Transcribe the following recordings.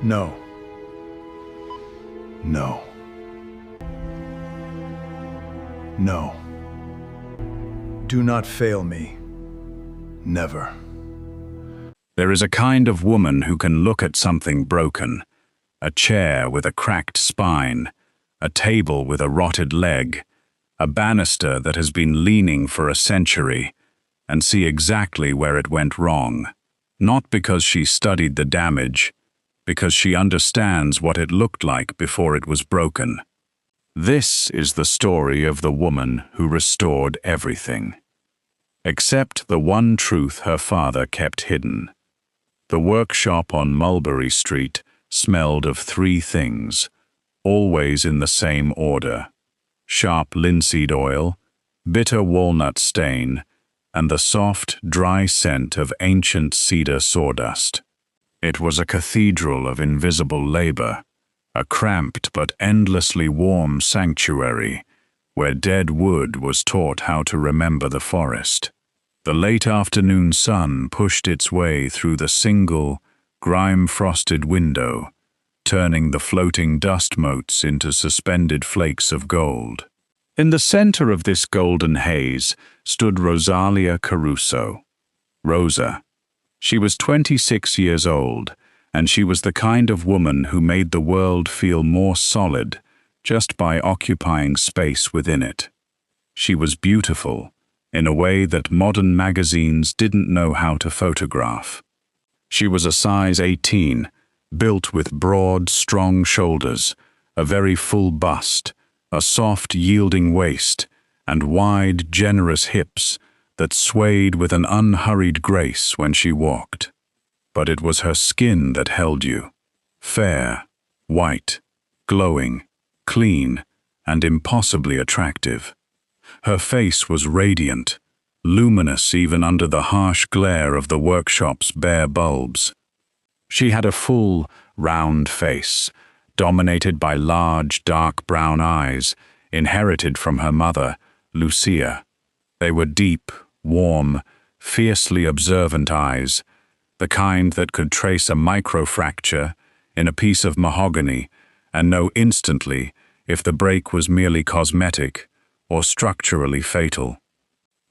No. No. No. Do not fail me. Never. There is a kind of woman who can look at something broken, a chair with a cracked spine, a table with a rotted leg, a banister that has been leaning for a century, and see exactly where it went wrong, not because she studied the damage, because she understands what it looked like before it was broken. This is the story of the woman who restored everything, except the one truth her father kept hidden. The workshop on Mulberry Street smelled of three things, always in the same order: sharp linseed oil, bitter walnut stain, and the soft, dry scent of ancient cedar sawdust. It was a cathedral of invisible labor, a cramped but endlessly warm sanctuary where dead wood was taught how to remember the forest. The late afternoon sun pushed its way through the single, grime-frosted window, turning the floating dust motes into suspended flakes of gold. In the center of this golden haze stood Rosalia Caruso. Rosa. She was 26 years old, and she was the kind of woman who made the world feel more solid just by occupying space within it. She was beautiful in a way that modern magazines didn't know how to photograph. She was a size 18, built with broad, strong shoulders, a very full bust, a soft, yielding waist, and wide, generous hips that swayed with an unhurried grace when she walked. But it was her skin that held you. Fair, white, glowing, clean, and impossibly attractive. Her face was radiant, luminous even under the harsh glare of the workshop's bare bulbs. She had a full, round face, dominated by large, dark brown eyes, inherited from her mother, Lucia. They were deep, warm, fiercely observant eyes, the kind that could trace a microfracture in a piece of mahogany and know instantly if the break was merely cosmetic or structurally fatal.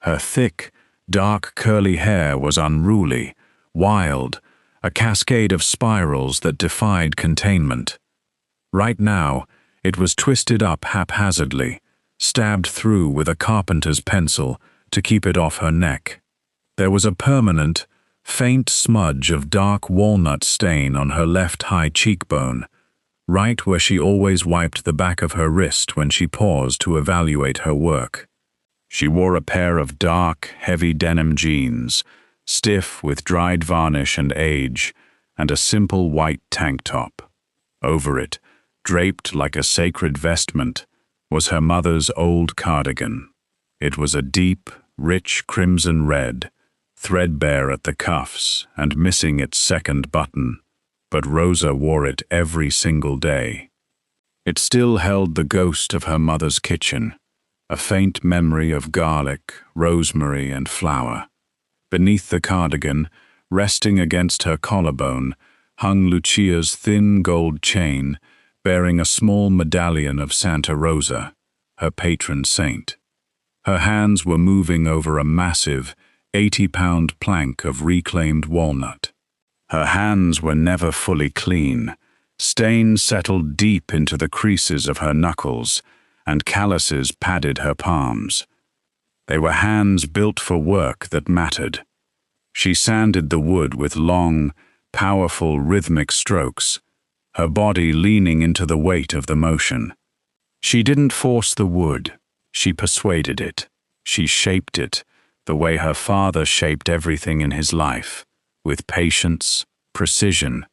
Her thick, dark curly hair was unruly, wild, a cascade of spirals that defied containment. Right now, it was twisted up haphazardly, stabbed through with a carpenter's pencil to keep it off her neck. There was a permanent, faint smudge of dark walnut stain on her left high cheekbone, right where she always wiped the back of her wrist when she paused to evaluate her work. She wore a pair of dark, heavy denim jeans, stiff with dried varnish and age, and a simple white tank top. Over it, draped like a sacred vestment, was her mother's old cardigan. It was a deep, rich crimson red, threadbare at the cuffs and missing its second button, but Rosa wore it every single day. It still held the ghost of her mother's kitchen, a faint memory of garlic, rosemary, and flour. Beneath the cardigan, resting against her collarbone, hung Lucia's thin gold chain, bearing a small medallion of Santa Rosa, her patron saint. Her hands were moving over a massive, 80-pound plank of reclaimed walnut. Her hands were never fully clean. Stains settled deep into the creases of her knuckles, and calluses padded her palms. They were hands built for work that mattered. She sanded the wood with long, powerful rhythmic strokes, her body leaning into the weight of the motion. She didn't force the wood, she persuaded it. She shaped it, the way her father shaped everything in his life, with patience, precision,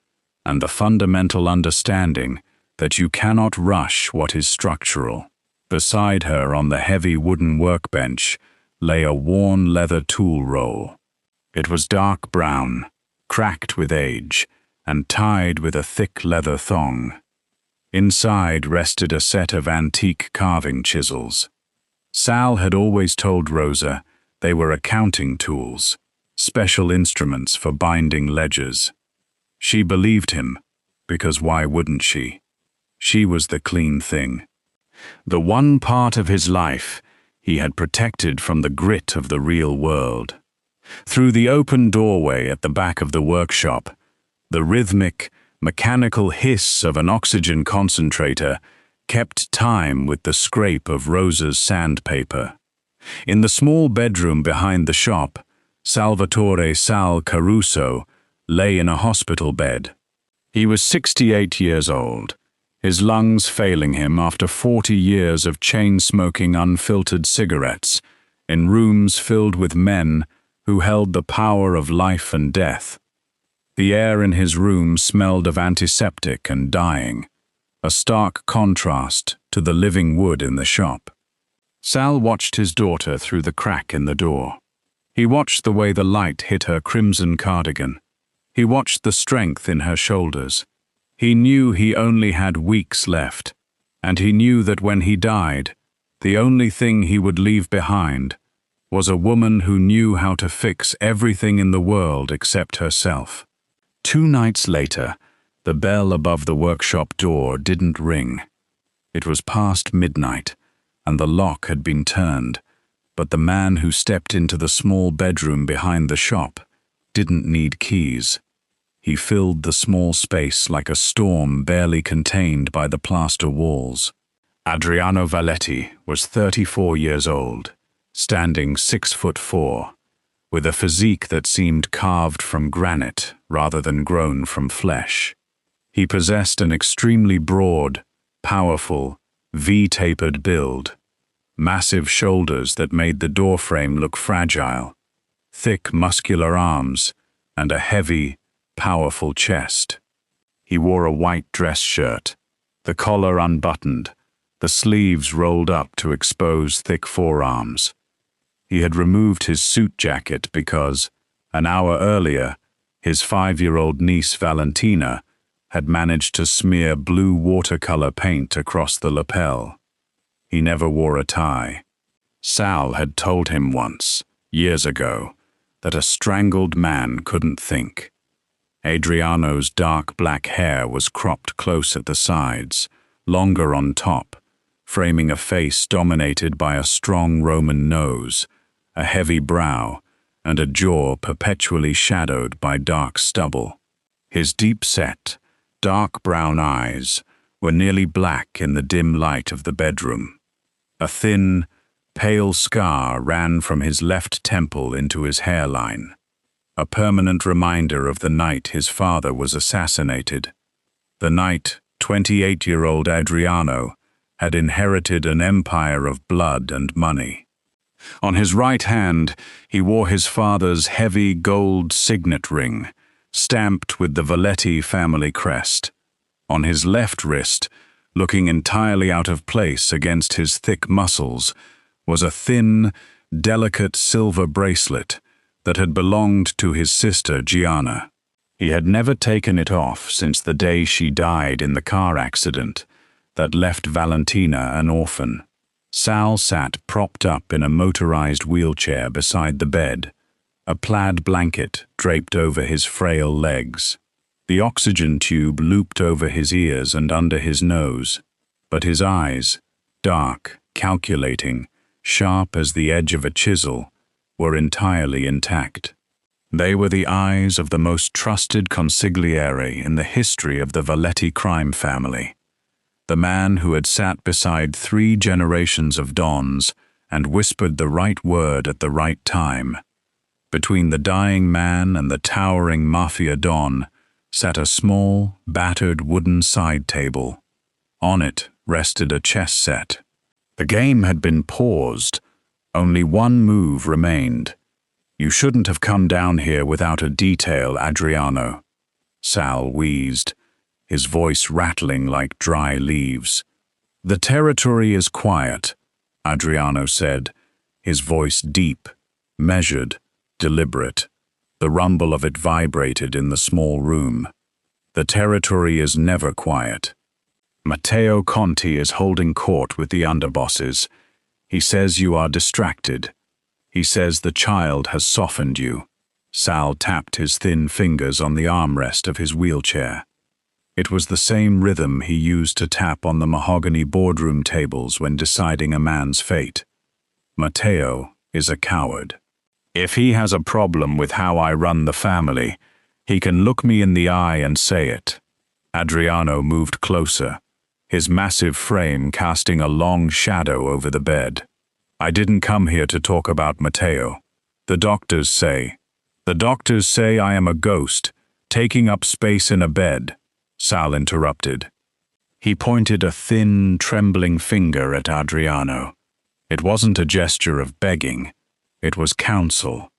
and the fundamental understanding that you cannot rush what is structural. Beside her on the heavy wooden workbench lay a worn leather tool roll. It was dark brown, cracked with age, and tied with a thick leather thong. Inside rested a set of antique carving chisels. Sal had always told Rosa they were accounting tools, special instruments for binding ledgers. She believed him, because why wouldn't she? She was the clean thing. The one part of his life he had protected from the grit of the real world. Through the open doorway at the back of the workshop, the rhythmic, mechanical hiss of an oxygen concentrator kept time with the scrape of Rosa's sandpaper. In the small bedroom behind the shop, Salvatore Sal Caruso lay in a hospital bed. He was 68 years old, his lungs failing him after 40 years of chain-smoking unfiltered cigarettes in rooms filled with men who held the power of life and death. The air in his room smelled of antiseptic and dying, a stark contrast to the living wood in the shop. Sal watched his daughter through the crack in the door. He watched the way the light hit her crimson cardigan. He watched the strength in her shoulders. He knew he only had weeks left, and he knew that when he died, the only thing he would leave behind was a woman who knew how to fix everything in the world except herself. 2 nights later, the bell above the workshop door didn't ring. It was past midnight, and the lock had been turned, but the man who stepped into the small bedroom behind the shop didn't need keys. He filled the small space like a storm barely contained by the plaster walls. Adriano Valletti was 34 years old, standing 6'4", with a physique that seemed carved from granite rather than grown from flesh. He possessed an extremely broad, powerful, V-tapered build, massive shoulders that made the doorframe look fragile, thick muscular arms, and a heavy, powerful chest. He wore a white dress shirt, the collar unbuttoned, the sleeves rolled up to expose thick forearms. He had removed his suit jacket because, an hour earlier, his 5-year-old niece Valentina had managed to smear blue watercolor paint across the lapel. He never wore a tie. Sal had told him once, years ago, that a strangled man couldn't think. Adriano's dark black hair was cropped close at the sides, longer on top, framing a face dominated by a strong Roman nose, a heavy brow, and a jaw perpetually shadowed by dark stubble. His deep-set, dark brown eyes were nearly black in the dim light of the bedroom. A thin, pale scar ran from his left temple into his hairline, a permanent reminder of the night his father was assassinated, the night 28-year-old Adriano had inherited an empire of blood and money. On his right hand, he wore his father's heavy gold signet ring, stamped with the Valletti family crest. On his left wrist, looking entirely out of place against his thick muscles, was a thin, delicate silver bracelet that had belonged to his sister Gianna. He had never taken it off since the day she died in the car accident that left Valentina an orphan. Sal sat propped up in a motorized wheelchair beside the bed, a plaid blanket draped over his frail legs. The oxygen tube looped over his ears and under his nose, but his eyes, dark, calculating, sharp as the edge of a chisel, were entirely intact. They were the eyes of the most trusted consigliere in the history of the Valletti crime family, the man who had sat beside 3 generations of dons and whispered the right word at the right time. Between the dying man and the towering Mafia don sat a small, battered wooden side table. On it rested a chess set. The game had been paused. Only one move remained. "You shouldn't have come down here without a detail, Adriano," Sal wheezed, his voice rattling like dry leaves. "The territory is quiet," Adriano said, his voice deep, measured, deliberate. The rumble of it vibrated in the small room. "The territory is never quiet. Matteo Conti is holding court with the underbosses. He says you are distracted. He says the child has softened you." Sal tapped his thin fingers on the armrest of his wheelchair. It was the same rhythm he used to tap on the mahogany boardroom tables when deciding a man's fate. Matteo is a coward. If he has a problem with how I run the family, he can look me in the eye and say it. Adriano moved closer, his massive frame casting a long shadow over the bed. I didn't come here to talk about Matteo. The doctors say I am a ghost, taking up space in a bed, Sal interrupted. He pointed a thin, trembling finger at Adriano. It wasn't a gesture of begging. It was counsel.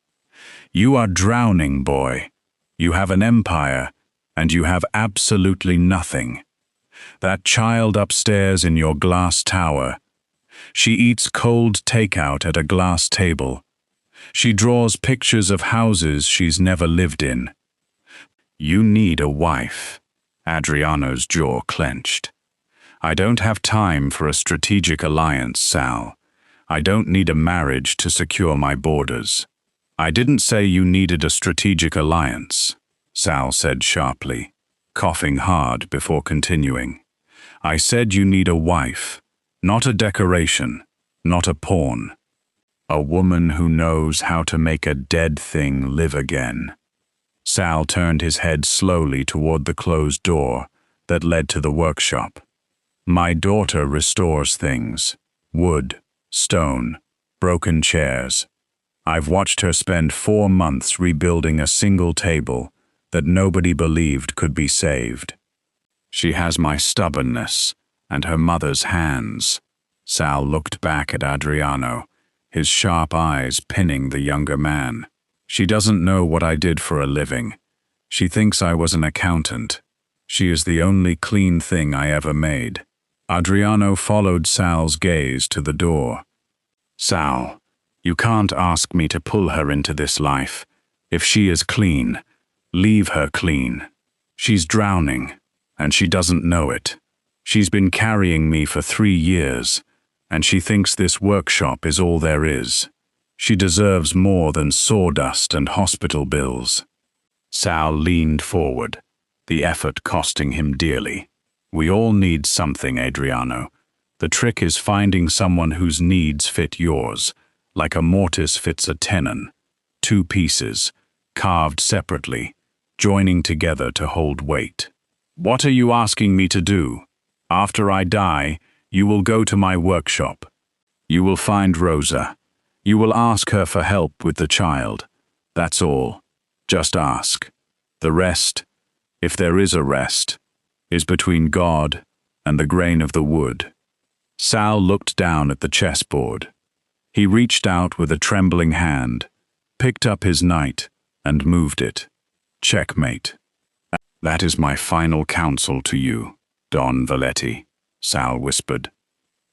You are drowning, boy. You have an empire, and you have absolutely nothing. That child upstairs in your glass tower. She eats cold takeout at a glass table. She draws pictures of houses she's never lived in. You need a wife. Adriano's jaw clenched. I don't have time for a strategic alliance, Sal. I don't need a marriage to secure my borders. I didn't say you needed a strategic alliance, Sal said sharply, coughing hard before continuing. I said you need a wife, not a decoration, not a pawn. A woman who knows how to make a dead thing live again. Sal turned his head slowly toward the closed door that led to the workshop. My daughter restores things. Wood, stone, broken chairs. I've watched her spend 4 months rebuilding a single table that nobody believed could be saved. She has my stubbornness and her mother's hands. Sal looked back at Adriano, his sharp eyes pinning the younger man. She doesn't know what I did for a living. She thinks I was an accountant. She is the only clean thing I ever made. Adriano followed Sal's gaze to the door. Sal, you can't ask me to pull her into this life. If she is clean, leave her clean. She's drowning, and she doesn't know it. She's been carrying me for 3 years, and she thinks this workshop is all there is. She deserves more than sawdust and hospital bills. Sal leaned forward, the effort costing him dearly. We all need something, Adriano. The trick is finding someone whose needs fit yours, like a mortise fits a tenon. 2 pieces, carved separately, joining together to hold weight. What are you asking me to do? After I die, you will go to my workshop. You will find Rosa. You will ask her for help with the child. That's all. Just ask. The rest, if there is a rest, is between God and the grain of the wood. Sal looked down at the chessboard. He reached out with a trembling hand, picked up his knight, and moved it. Checkmate. That is my final counsel to you, Don Valetti, Sal whispered.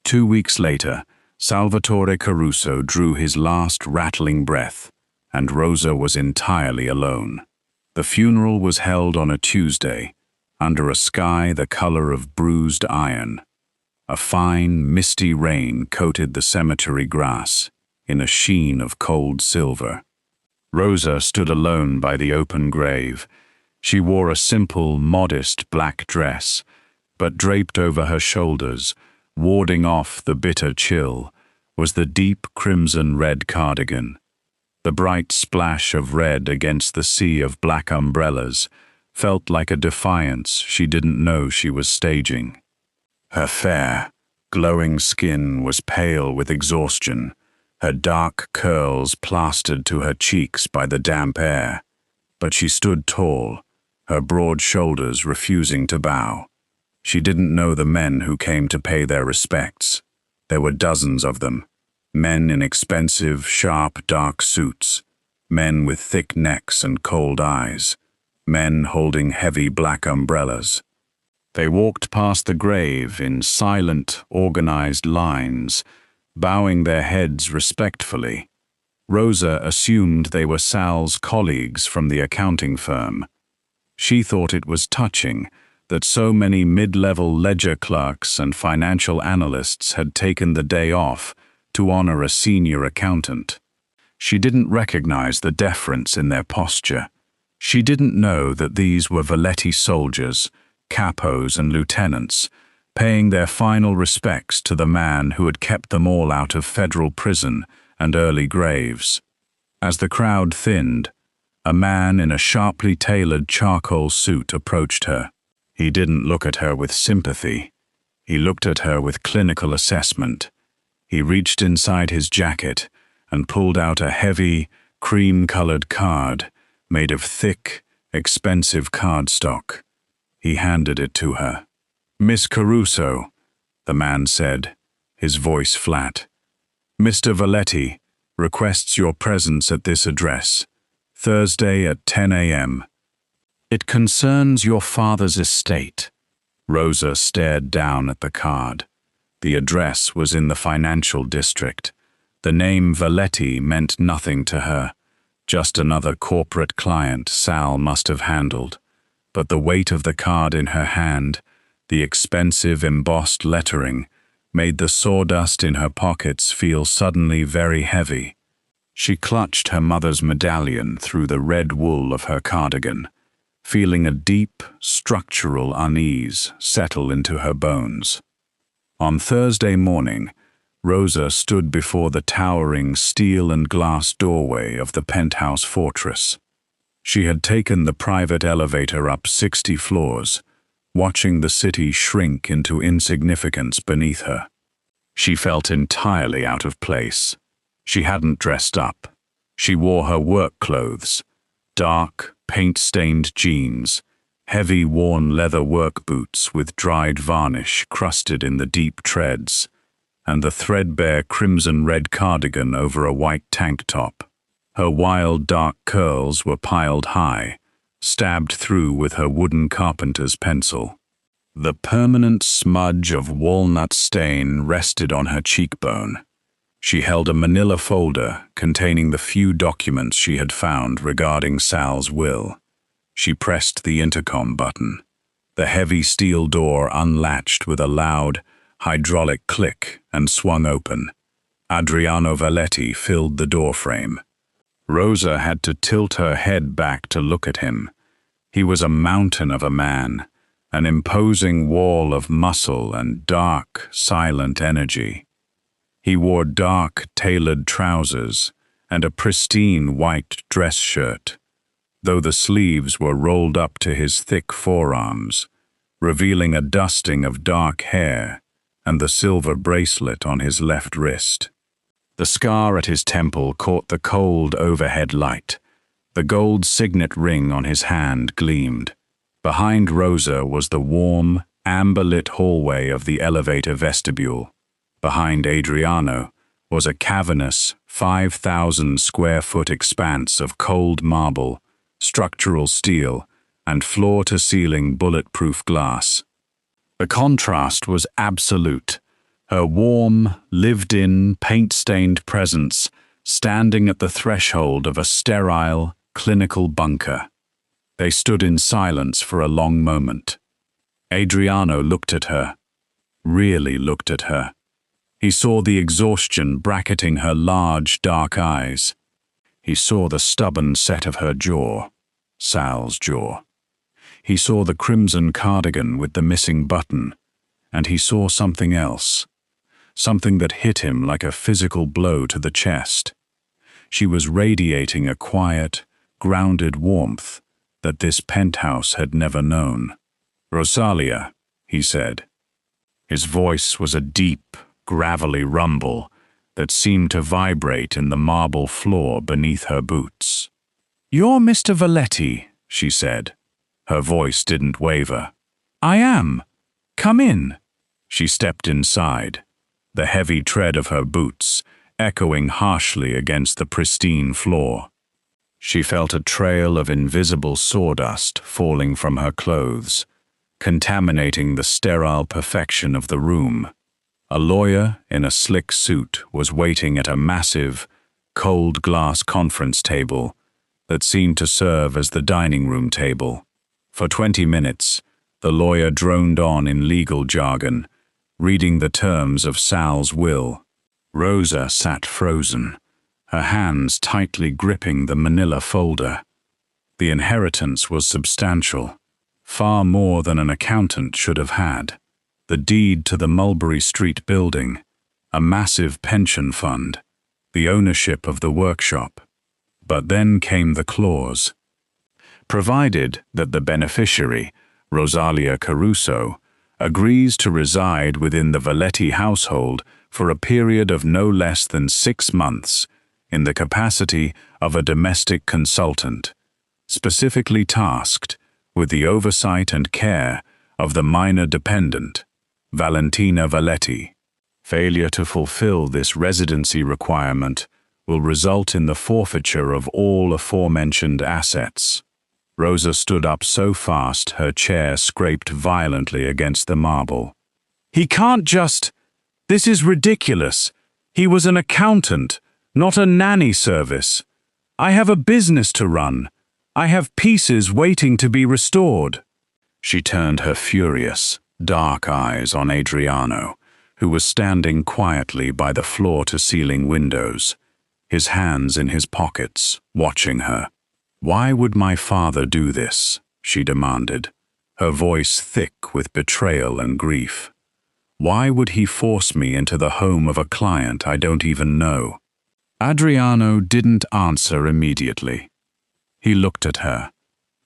2 weeks later, Salvatore Caruso drew his last rattling breath, and Rosa was entirely alone. The funeral was held on a Tuesday, under a sky the color of bruised iron. A fine, misty rain coated the cemetery grass in a sheen of cold silver. Rosa stood alone by the open grave. She wore a simple, modest black dress, but draped over her shoulders, warding off the bitter chill, was the deep crimson-red cardigan. The bright splash of red against the sea of black umbrellas felt like a defiance she didn't know she was staging. Her fair, glowing skin was pale with exhaustion, her dark curls plastered to her cheeks by the damp air. But she stood tall, her broad shoulders refusing to bow. She didn't know the men who came to pay their respects. There were dozens of them, men in expensive, sharp, dark suits, men with thick necks and cold eyes, men holding heavy black umbrellas. They walked past the grave in silent, organized lines, bowing their heads respectfully. Rosa assumed they were Sal's colleagues from the accounting firm. She thought it was touching that so many mid-level ledger clerks and financial analysts had taken the day off to honor a senior accountant. She didn't recognize the deference in their posture. She didn't know that these were Valetti soldiers, capos and lieutenants, paying their final respects to the man who had kept them all out of federal prison and early graves. As the crowd thinned, a man in a sharply tailored charcoal suit approached her. He didn't look at her with sympathy. He looked at her with clinical assessment. He reached inside his jacket and pulled out a heavy, cream-colored card made of thick, expensive cardstock. He handed it to her. "Miss Caruso," the man said, his voice flat. "Mr. Valetti requests your presence at this address, Thursday at 10 a.m. It concerns your father's estate." Rosa stared down at the card. The address was in the financial district. The name Valetti meant nothing to her, just another corporate client Sal must have handled. But the weight of the card in her hand, the expensive embossed lettering, made the sawdust in her pockets feel suddenly very heavy. She clutched her mother's medallion through the red wool of her cardigan, feeling a deep, structural unease settle into her bones. On Thursday morning, Rosa stood before the towering steel and glass doorway of the penthouse fortress. She had taken the private elevator up 60 floors, watching the city shrink into insignificance beneath her. She felt entirely out of place. She hadn't dressed up. She wore her work clothes, dark, paint-stained jeans, heavy worn leather work boots with dried varnish crusted in the deep treads, and the threadbare crimson-red cardigan over a white tank top. Her wild dark curls were piled high, stabbed through with her wooden carpenter's pencil. The permanent smudge of walnut stain rested on her cheekbone. She held a manila folder containing the few documents she had found regarding Sal's will. She pressed the intercom button. The heavy steel door unlatched with a loud, hydraulic click and swung open. Adriano Valetti filled the doorframe. Rosa had to tilt her head back to look at him. He was a mountain of a man, an imposing wall of muscle and dark, silent energy. He wore dark, tailored trousers and a pristine white dress shirt, though the sleeves were rolled up to his thick forearms, revealing a dusting of dark hair and the silver bracelet on his left wrist. The scar at his temple caught the cold overhead light. The gold signet ring on his hand gleamed. Behind Rosa was the warm, amber-lit hallway of the elevator vestibule. Behind Adriano was a cavernous, 5,000-square-foot expanse of cold marble, structural steel, and floor-to-ceiling bulletproof glass. The contrast was absolute. Her warm, lived-in, paint-stained presence standing at the threshold of a sterile, clinical bunker. They stood in silence for a long moment. Adriano looked at her, really looked at her. He saw the exhaustion bracketing her large, dark eyes. He saw the stubborn set of her jaw, Sal's jaw. He saw the crimson cardigan with the missing button, and he saw something else, something that hit him like a physical blow to the chest. She was radiating a quiet, grounded warmth that this penthouse had never known. "Rosalia," he said. His voice was a deep, gravelly rumble that seemed to vibrate in the marble floor beneath her boots. "You're Mr. Valetti," she said. Her voice didn't waver. "I am. Come in." She stepped inside, the heavy tread of her boots echoing harshly against the pristine floor. She felt a trail of invisible sawdust falling from her clothes, contaminating the sterile perfection of the room. A lawyer in a slick suit was waiting at a massive, cold glass conference table that seemed to serve as the dining room table. For 20 minutes, the lawyer droned on in legal jargon, reading the terms of Sal's will. Rosa sat frozen, her hands tightly gripping the manila folder. The inheritance was substantial, far more than an accountant should have had. The deed to the Mulberry Street building, a massive pension fund, the ownership of the workshop. But then came the clause. Provided that the beneficiary, Rosalia Caruso, agrees to reside within the Valetti household for a period of no less than 6 months in the capacity of a domestic consultant, specifically tasked with the oversight and care of the minor dependent, Valentina Valetti. Failure to fulfill this residency requirement will result in the forfeiture of all aforementioned assets. Rosa stood up so fast her chair scraped violently against the marble. He can't just... This is ridiculous. He was an accountant, not a nanny service. I have a business to run. I have pieces waiting to be restored. She turned her furious, dark eyes on Adriano, who was standing quietly by the floor-to-ceiling windows, his hands in his pockets, watching her. "Why would my father do this?" she demanded, her voice thick with betrayal and grief. "Why would he force me into the home of a client I don't even know?" Adriano didn't answer immediately. He looked at her,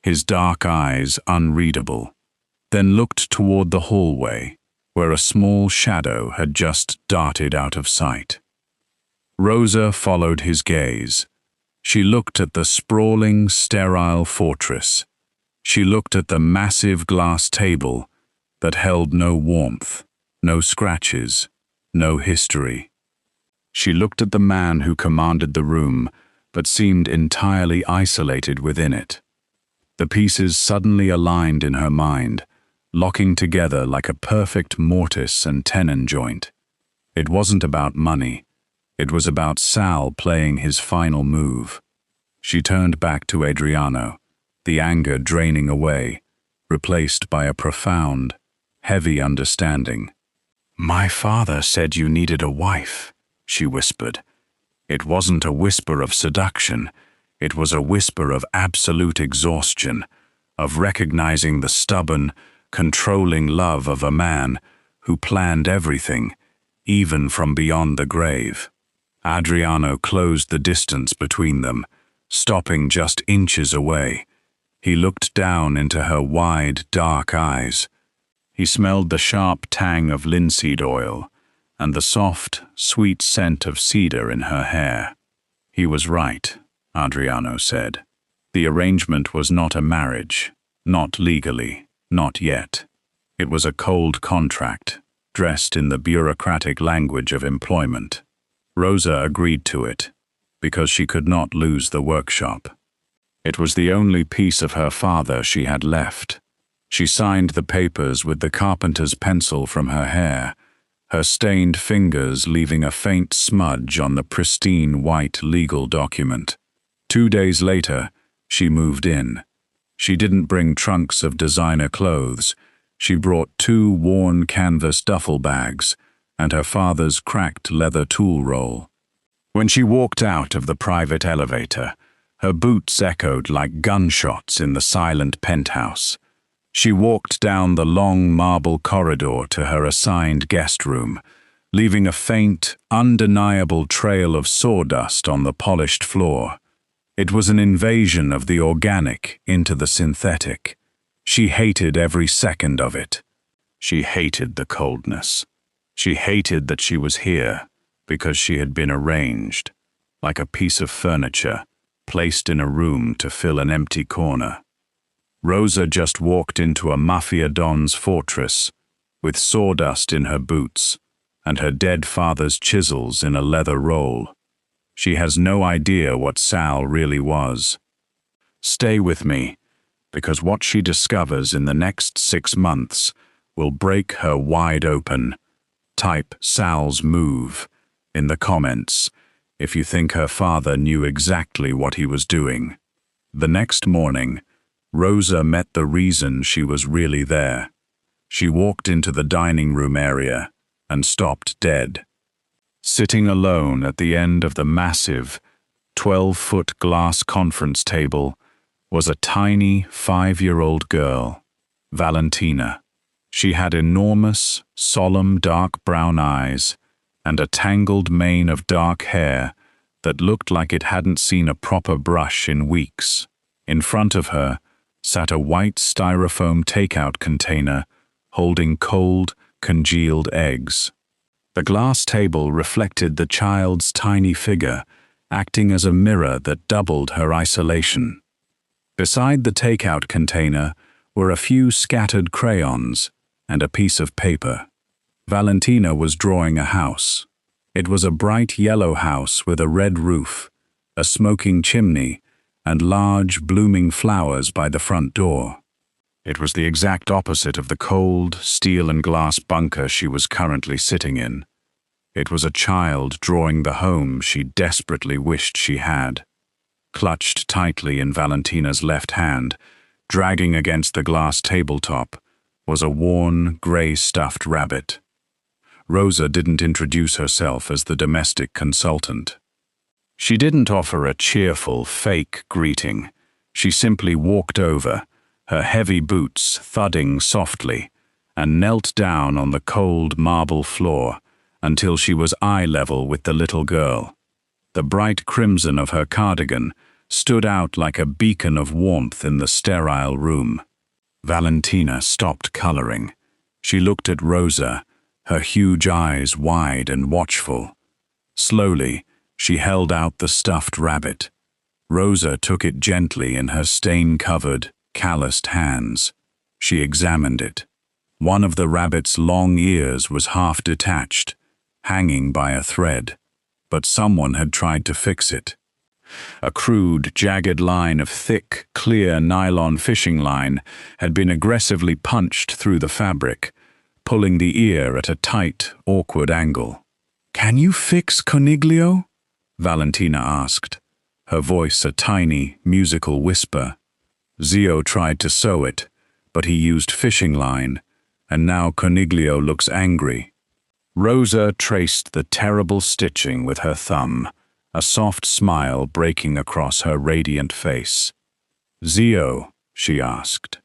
his dark eyes unreadable, then looked toward the hallway, where a small shadow had just darted out of sight. Rosa followed his gaze. She looked at the sprawling, sterile fortress. She looked at the massive glass table that held no warmth, no scratches, no history. She looked at the man who commanded the room, but seemed entirely isolated within it. The pieces suddenly aligned in her mind, locking together like a perfect mortise and tenon joint. It wasn't about money. It was about Sal playing his final move. She turned back to Adriano, the anger draining away, replaced by a profound, heavy understanding. "My father said you needed a wife," she whispered. It wasn't a whisper of seduction. It was a whisper of absolute exhaustion, of recognizing the stubborn, controlling love of a man who planned everything, even from beyond the grave. Adriano closed the distance between them, stopping just inches away. He looked down into her wide, dark eyes. He smelled the sharp tang of linseed oil and the soft, sweet scent of cedar in her hair. He was right, Adriano said. The arrangement was not a marriage, not legally, not yet. It was a cold contract, dressed in the bureaucratic language of employment. Rosa agreed to it, because she could not lose the workshop. It was the only piece of her father she had left. She signed the papers with the carpenter's pencil from her hair, her stained fingers leaving a faint smudge on the pristine white legal document. 2 days later, she moved in. She didn't bring trunks of designer clothes. She brought 2 worn canvas duffel bags and her father's cracked leather tool roll. When she walked out of the private elevator, her boots echoed like gunshots in the silent penthouse. She walked down the long marble corridor to her assigned guest room, leaving a faint, undeniable trail of sawdust on the polished floor. It was an invasion of the organic into the synthetic. She hated every second of it. She hated the coldness. She hated that she was here because she had been arranged, like a piece of furniture, placed in a room to fill an empty corner. Rosa just walked into a Mafia don's fortress, with sawdust in her boots and her dead father's chisels in a leather roll. She has no idea what Sal really was. Stay with me, because what she discovers in the next 6 months will break her wide open. Type Sal's move in the comments if you think her father knew exactly what he was doing. The next morning, Rosa met the reason she was really there. She walked into the dining room area and stopped dead. Sitting alone at the end of the massive, 12-foot glass conference table was a tiny 5-year-old girl. Valentina. She had enormous, solemn dark brown eyes and a tangled mane of dark hair that looked like it hadn't seen a proper brush in weeks. In front of her sat a white styrofoam takeout container holding cold, congealed eggs. The glass table reflected the child's tiny figure, acting as a mirror that doubled her isolation. Beside the takeout container were a few scattered crayons and a piece of paper. Valentina was drawing a house. It was a bright yellow house with a red roof, a smoking chimney, and large, blooming flowers by the front door. It was the exact opposite of the cold, steel and glass bunker she was currently sitting in. It was a child drawing the home she desperately wished she had. Clutched tightly in Valentina's left hand, dragging against the glass tabletop, was a worn, gray stuffed rabbit. Rosa didn't introduce herself as the domestic consultant. She didn't offer a cheerful, fake greeting. She simply walked over, her heavy boots thudding softly, and knelt down on the cold marble floor until she was eye level with the little girl. The bright crimson of her cardigan stood out like a beacon of warmth in the sterile room. Valentina stopped coloring. She looked at Rosa, her huge eyes wide and watchful. Slowly, she held out the stuffed rabbit. Rosa took it gently in her stain-covered, calloused hands. She examined it. One of the rabbit's long ears was half detached, hanging by a thread, but someone had tried to fix it. A crude, jagged line of thick, clear nylon fishing line had been aggressively punched through the fabric, pulling the ear at a tight, awkward angle. "Can you fix Coniglio?" Valentina asked, her voice a tiny, musical whisper. Zio tried to sew it, but he used fishing line, and now Coniglio looks angry. Rosa traced the terrible stitching with her thumb, a soft smile breaking across her radiant face. "Zio?" she asked.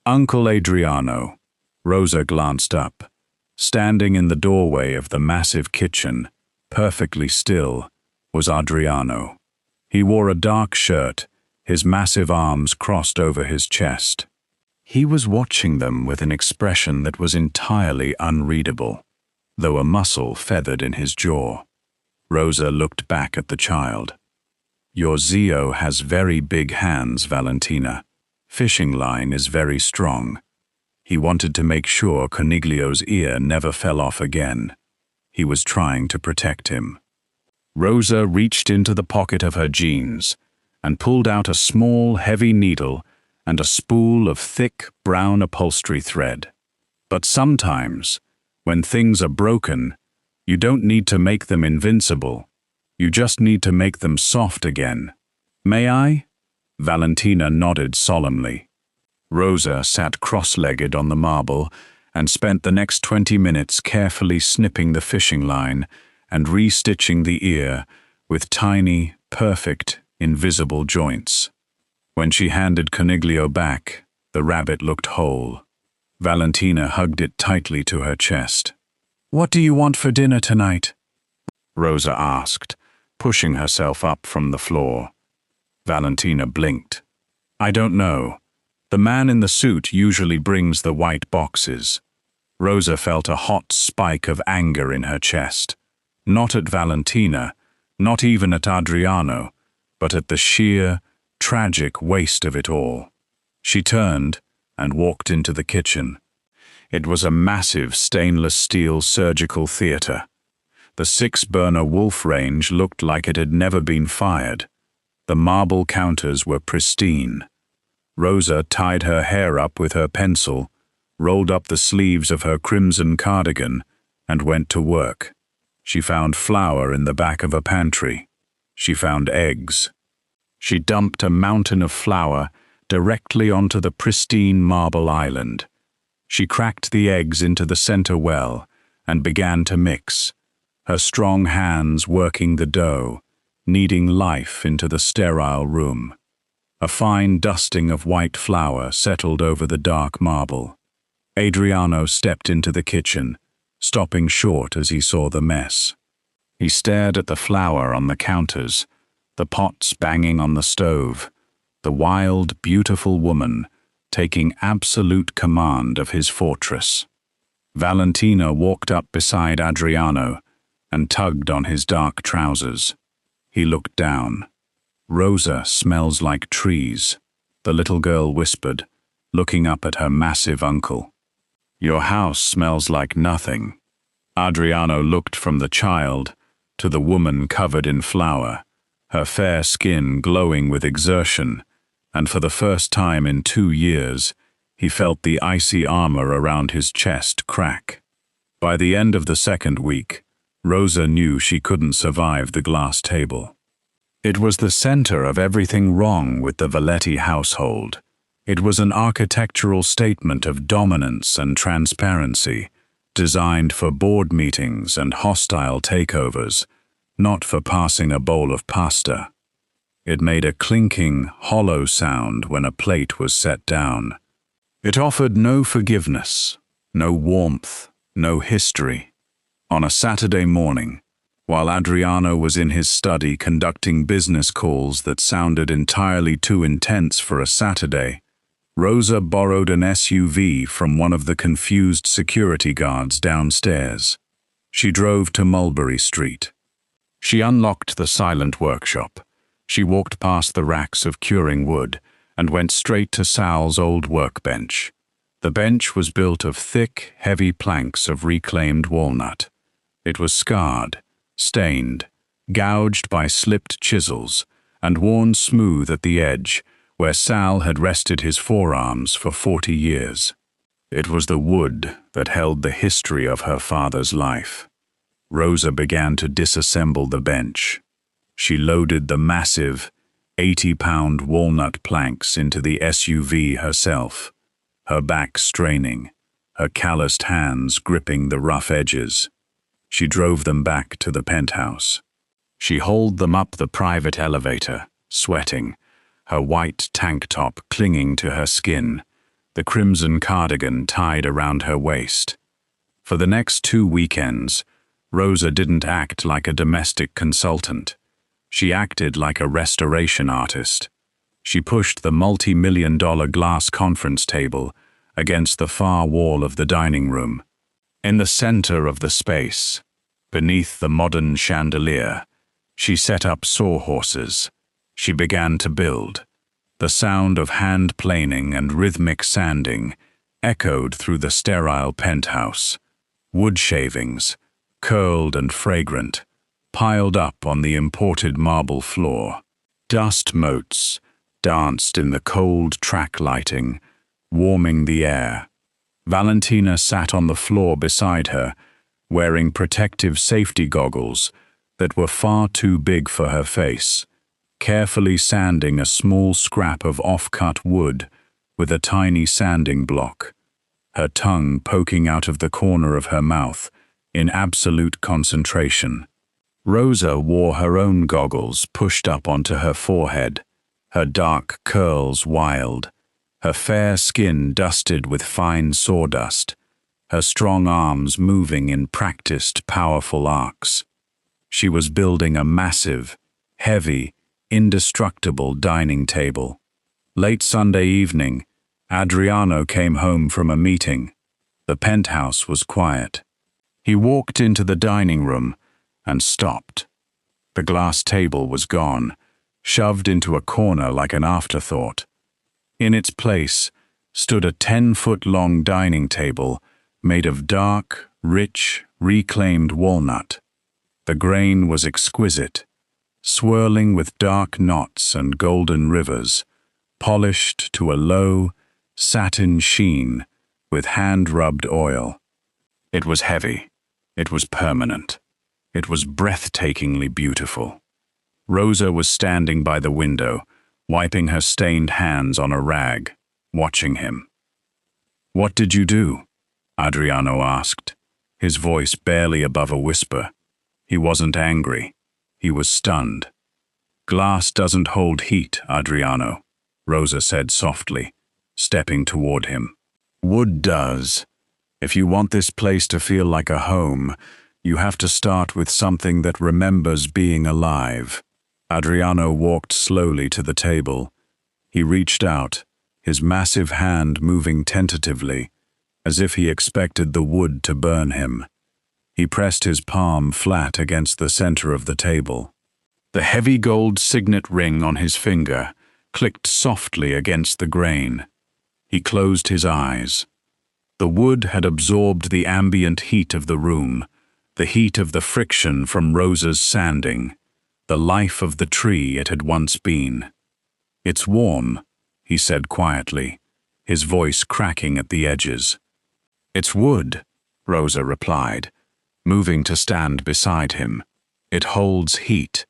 "Uncle Adriano." Rosa glanced up. Standing in the doorway of the massive kitchen, perfectly still, was Adriano. He wore a dark shirt, his massive arms crossed over his chest. He was watching them with an expression that was entirely unreadable, though a muscle feathered in his jaw. Rosa looked back at the child. "Your Zio has very big hands, Valentina. Fishing line is very strong." He wanted to make sure Coniglio's ear never fell off again. He was trying to protect him. Rosa reached into the pocket of her jeans and pulled out a small, heavy needle and a spool of thick, brown upholstery thread. But sometimes, when things are broken, you don't need to make them invincible. You just need to make them soft again. "May I?" Valentina nodded solemnly. Rosa sat cross-legged on the marble and spent the next 20 minutes carefully snipping the fishing line and restitching the ear with tiny, perfect, invisible joints. When she handed Coniglio back, the rabbit looked whole. Valentina hugged it tightly to her chest. "What do you want for dinner tonight?" Rosa asked, pushing herself up from the floor. Valentina blinked. "I don't know. The man in the suit usually brings the white boxes." Rosa felt a hot spike of anger in her chest. Not at Valentina, not even at Adriano, but at the sheer, tragic waste of it all. She turned and walked into the kitchen. It was a massive stainless steel surgical theater. The 6-burner Wolf range looked like it had never been fired. The marble counters were pristine. Rosa tied her hair up with her pencil, rolled up the sleeves of her crimson cardigan, and went to work. She found flour in the back of a pantry. She found eggs. She dumped a mountain of flour directly onto the pristine marble island. She cracked the eggs into the center well and began to mix, her strong hands working the dough, kneading life into the sterile room. A fine dusting of white flour settled over the dark marble. Adriano stepped into the kitchen, stopping short as he saw the mess. He stared at the flour on the counters, the pots banging on the stove, the wild, beautiful woman taking absolute command of his fortress. Valentina walked up beside Adriano and tugged on his dark trousers. He looked down. "Rosa smells like trees," the little girl whispered, looking up at her massive uncle. "Your house smells like nothing." Adriano looked from the child to the woman covered in flour, her fair skin glowing with exertion, and for the first time in 2 years, he felt the icy armor around his chest crack. By the end of the second week, Rosa knew she couldn't survive the glass table. It was the center of everything wrong with the Valetti household. It was an architectural statement of dominance and transparency, designed for board meetings and hostile takeovers, not for passing a bowl of pasta. It made a clinking, hollow sound when a plate was set down. It offered no forgiveness, no warmth, no history. On a Saturday morning, while Adriano was in his study conducting business calls that sounded entirely too intense for a Saturday, Rosa borrowed an SUV from one of the confused security guards downstairs. She drove to Mulberry Street. She unlocked the silent workshop. She walked past the racks of curing wood and went straight to Sal's old workbench. The bench was built of thick, heavy planks of reclaimed walnut. It was scarred, stained, gouged by slipped chisels, and worn smooth at the edge, where Sal had rested his forearms for 40 years. It was the wood that held the history of her father's life. Rosa began to disassemble the bench. She loaded the massive, 80-pound walnut planks into the SUV herself, her back straining, her calloused hands gripping the rough edges. She drove them back to the penthouse. She hauled them up the private elevator, sweating, her white tank top clinging to her skin, the crimson cardigan tied around her waist. For the next 2 weekends, Rosa didn't act like a domestic consultant. She acted like a restoration artist. She pushed the multi-million-dollar glass conference table against the far wall of the dining room. In the center of the space, beneath the modern chandelier, she set up sawhorses. She began to build. The sound of hand planing and rhythmic sanding echoed through the sterile penthouse. Wood shavings, curled and fragrant, piled up on the imported marble floor. Dust motes danced in the cold track lighting, warming the air. Valentina sat on the floor beside her, wearing protective safety goggles that were far too big for her face, carefully sanding a small scrap of off-cut wood with a tiny sanding block, her tongue poking out of the corner of her mouth in absolute concentration. Rosa wore her own goggles pushed up onto her forehead, her dark curls wild, her fair skin dusted with fine sawdust, her strong arms moving in practiced, powerful arcs. She was building a massive, heavy, indestructible dining table. Late Sunday evening, Adriano came home from a meeting. The penthouse was quiet. He walked into the dining room and stopped. The glass table was gone, shoved into a corner like an afterthought. In its place stood a 10-foot-long dining table made of dark, rich, reclaimed walnut. The grain was exquisite, swirling with dark knots and golden rivers, polished to a low, satin sheen with hand-rubbed oil. It was heavy. It was permanent. It was breathtakingly beautiful. Rosa was standing by the window, wiping her stained hands on a rag, watching him. "What did you do?" Adriano asked, his voice barely above a whisper. He wasn't angry. He was stunned. "Glass doesn't hold heat, Adriano," Rosa said softly, stepping toward him. Wood does. If you want this place to feel like a home, you have to start with something that remembers being alive. Adriano walked slowly to the table. He reached out, his massive hand moving tentatively, as if he expected the wood to burn him. He pressed his palm flat against the center of the table. The heavy gold signet ring on his finger clicked softly against the grain. He closed his eyes. The wood had absorbed the ambient heat of the room, the heat of the friction from Rosa's sanding, the life of the tree it had once been. "It's warm," he said quietly, his voice cracking at the edges. "It's wood," Rosa replied, moving to stand beside him. "It holds heat."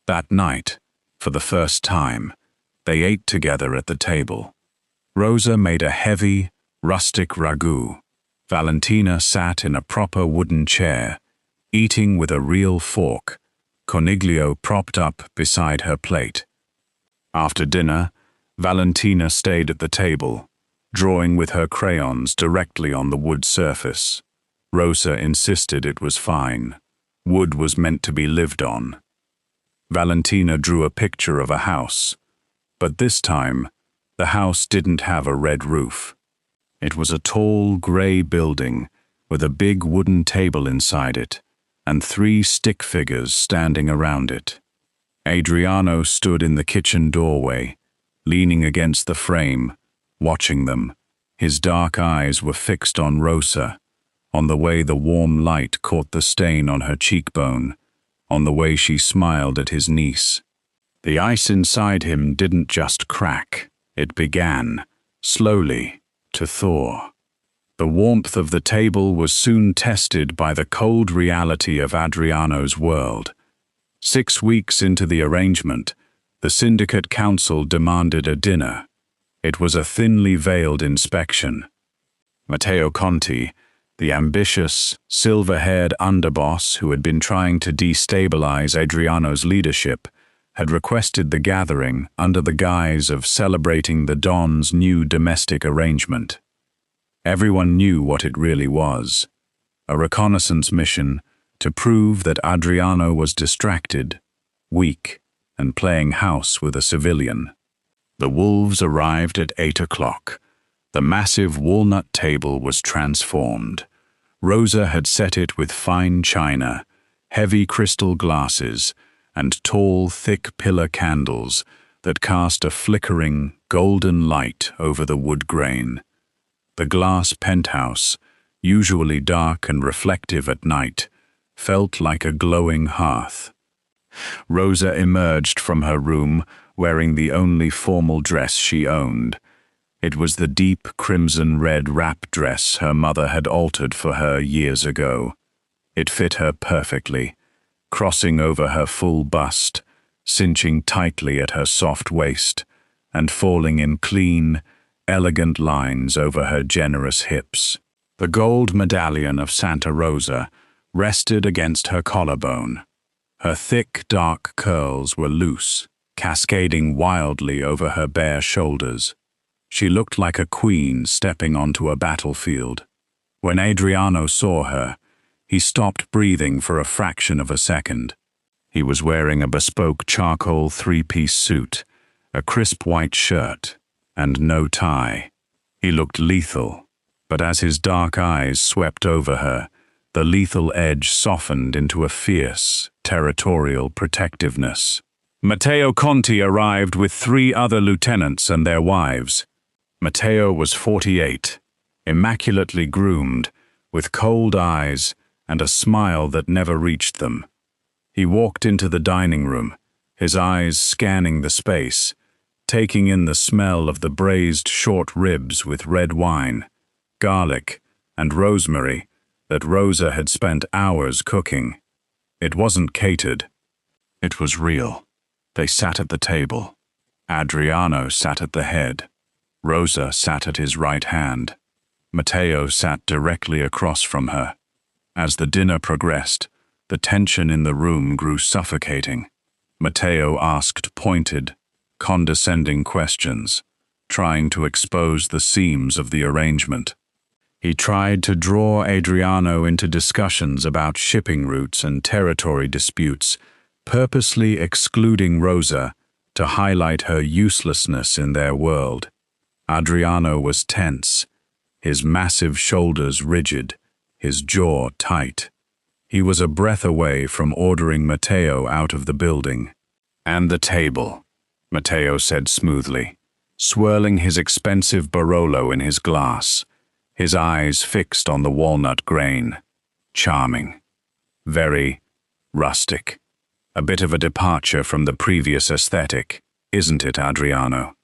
That night, for the first time, they ate together at the table. Rosa made a heavy, rustic ragu. Valentina sat in a proper wooden chair, eating with a real fork, Coniglio propped up beside her plate. After dinner, Valentina stayed at the table, drawing with her crayons directly on the wood surface. Rosa insisted it was fine. Wood was meant to be lived on. Valentina drew a picture of a house, but this time, the house didn't have a red roof. It was a tall, gray building with a big wooden table inside it and 3 stick figures standing around it. Adriano stood in the kitchen doorway, leaning against the frame, watching them. His dark eyes were fixed on Rosa, on the way the warm light caught the stain on her cheekbone, on the way she smiled at his niece. The ice inside him didn't just crack, it began, slowly, to thaw. The warmth of the table was soon tested by the cold reality of Adriano's world. 6 weeks into the arrangement, the Syndicate Council demanded a dinner. It was a thinly veiled inspection. Matteo Conti, the ambitious, silver-haired underboss who had been trying to destabilize Adriano's leadership, had requested the gathering under the guise of celebrating the Don's new domestic arrangement. Everyone knew what it really was: a reconnaissance mission to prove that Adriano was distracted, weak, and playing house with a civilian. The wolves arrived at 8 o'clock. The massive walnut table was transformed. Rosa had set it with fine china, heavy crystal glasses, and tall, thick pillar candles that cast a flickering, golden light over the wood grain. The glass penthouse, usually dark and reflective at night, felt like a glowing hearth. Rosa emerged from her room wearing the only formal dress she owned. It was the deep crimson-red wrap dress her mother had altered for her years ago. It fit her perfectly, crossing over her full bust, cinching tightly at her soft waist, and falling in clean, elegant lines over her generous hips. The gold medallion of Santa Rosa rested against her collarbone. Her thick, dark curls were loose, cascading wildly over her bare shoulders. She looked like a queen stepping onto a battlefield. When Adriano saw her, he stopped breathing for a fraction of a second. He was wearing a bespoke charcoal 3-piece suit, a crisp white shirt, and no tie. He looked lethal, but as his dark eyes swept over her, the lethal edge softened into a fierce, territorial protectiveness. Matteo Conti arrived with 3 other lieutenants and their wives. Matteo was 48, immaculately groomed, with cold eyes and a smile that never reached them. He walked into the dining room, his eyes scanning the space, taking in the smell of the braised short ribs with red wine, garlic, and rosemary that Rosa had spent hours cooking. It wasn't catered. It was real. They sat at the table. Adriano sat at the head. Rosa sat at his right hand. Matteo sat directly across from her. As the dinner progressed, the tension in the room grew suffocating. Matteo asked pointed, condescending questions. trying to expose the seams of the arrangement. He tried to draw Adriano into discussions about shipping routes and territory disputes, purposely excluding Rosa to highlight her uselessness in their world. Adriano was tense, his massive shoulders rigid, his jaw tight. He was a breath away from ordering Matteo out of the building. "And the table," Matteo said smoothly, swirling his expensive Barolo in his glass, his eyes fixed on the walnut grain. Charming. Very rustic. A bit of a departure from the previous aesthetic, isn't it, Adriano?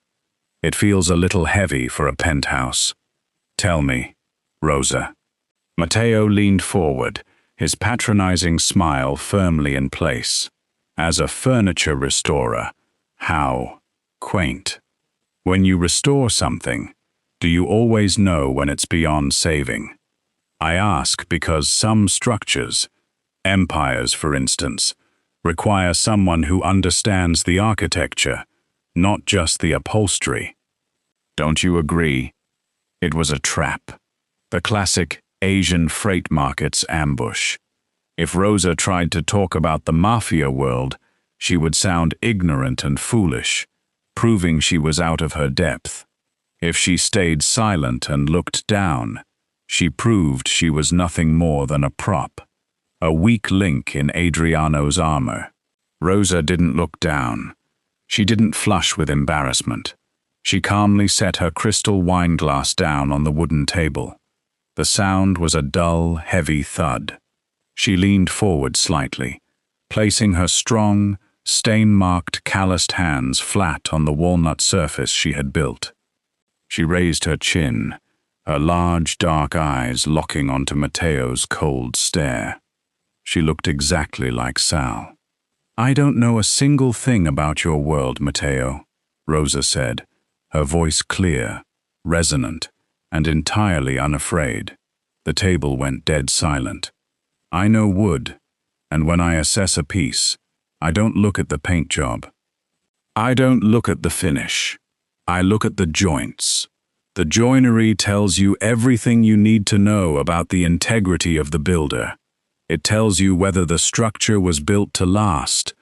It feels a little heavy for a penthouse. Tell me, Rosa. Matteo leaned forward, his patronizing smile firmly in place. As a furniture restorer, how quaint. When you restore something, do you always know when it's beyond saving? I ask because some structures, empires for instance, require someone who understands the architecture, not just the upholstery. Don't you agree? It was a trap. The classic Asian freight market's ambush. If Rosa tried to talk about the Mafia world, she would sound ignorant and foolish, proving she was out of her depth. If she stayed silent and looked down, she proved she was nothing more than a prop, a weak link in Adriano's armor. Rosa didn't look down. She didn't flush with embarrassment. She calmly set her crystal wine glass down on the wooden table. The sound was a dull, heavy thud. She leaned forward slightly, placing her strong, stain-marked, calloused hands flat on the walnut surface she had built. She raised her chin, her large, dark eyes locking onto Matteo's cold stare. She looked exactly like Sal. "I don't know a single thing about your world, Matteo," Rosa said, her voice clear, resonant, and entirely unafraid. The table went dead silent. "I know wood, and when I assess a piece, I don't look at the paint job. I don't look at the finish. I look at the joints. The joinery tells you everything you need to know about the integrity of the builder. It tells you whether the structure was built to last,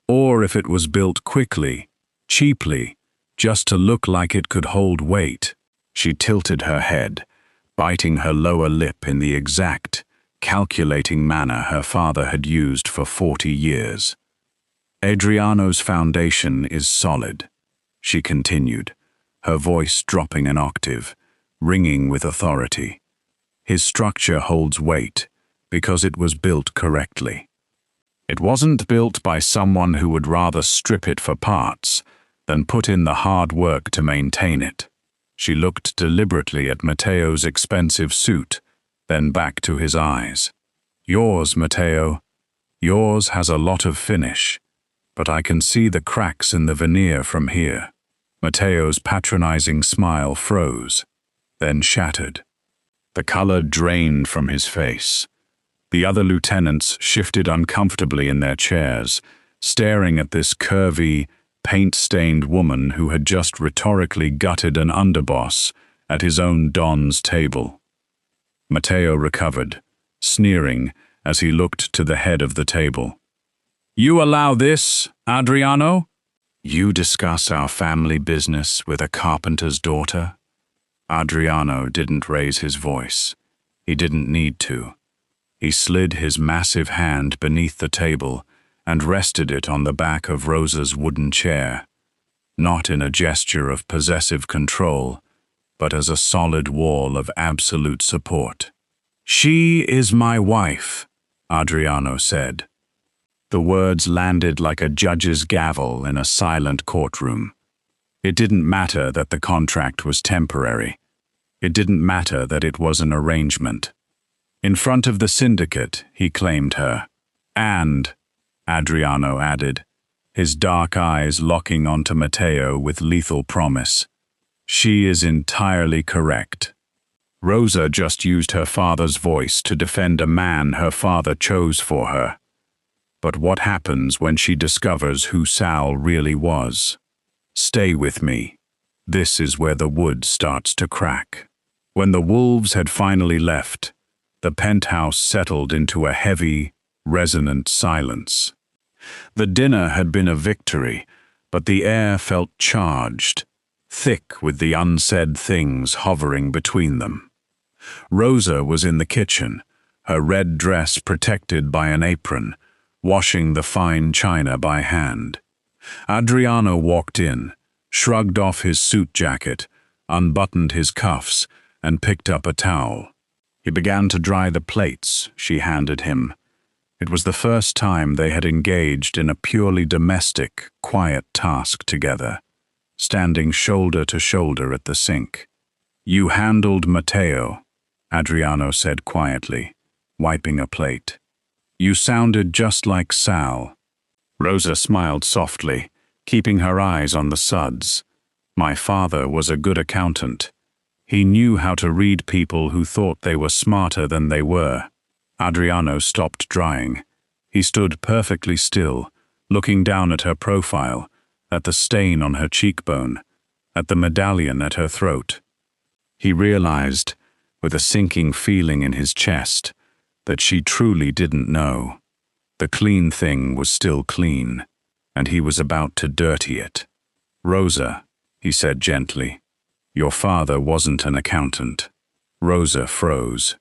or if it was built quickly, cheaply, just to look like it could hold weight." She tilted her head, biting her lower lip in the exact, calculating manner her father had used for 40 years. "Adriano's foundation is solid," she continued, her voice dropping an octave, ringing with authority. "His structure holds weight because it was built correctly. It wasn't built by someone who would rather strip it for parts than put in the hard work to maintain it." She looked deliberately at Matteo's expensive suit, then back to his eyes. "Yours, Matteo. Yours has a lot of finish, but I can see the cracks in the veneer from here." Matteo's patronizing smile froze, then shattered. The color drained from his face. The other lieutenants shifted uncomfortably in their chairs, staring at this curvy, paint-stained woman who had just rhetorically gutted an underboss at his own don's table. Matteo recovered, sneering as he looked to the head of the table. "You allow this, Adriano? You discuss our family business with a carpenter's daughter?" Adriano didn't raise his voice. He didn't need to. He slid his massive hand beneath the table and rested it on the back of Rosa's wooden chair, not in a gesture of possessive control, but as a solid wall of absolute support. "She is my wife," Adriano said. The words landed like a judge's gavel in a silent courtroom. It didn't matter that the contract was temporary. It didn't matter that it was an arrangement. In front of the syndicate, he claimed her. "And," Adriano added, his dark eyes locking onto Matteo with lethal promise, "she is entirely correct." Rosa just used her father's voice to defend a man her father chose for her. But what happens when she discovers who Sal really was? "Stay with me," This is where the wood starts to crack. When the wolves had finally left, the penthouse settled into a heavy, resonant silence. The dinner had been a victory, but the air felt charged, thick with the unsaid things hovering between them. Rosa was in the kitchen, her red dress protected by an apron, washing the fine china by hand. Adriano walked in, shrugged off his suit jacket, unbuttoned his cuffs, and picked up a towel. He began to dry the plates she handed him. It was the first time they had engaged in a purely domestic, quiet task together, standing shoulder to shoulder at the sink. "You handled Matteo," Adriano said quietly, wiping a plate. "You sounded just like Sal." Rosa smiled softly, keeping her eyes on the suds. "My father was a good accountant. He knew how to read people who thought they were smarter than they were." Adriano stopped drying. He stood perfectly still, looking down at her profile, at the stain on her cheekbone, at the medallion at her throat. He realized, with a sinking feeling in his chest, that she truly didn't know. The clean thing was still clean, and he was about to dirty it. "Rosa," he said gently, "your father wasn't an accountant." Rosa froze.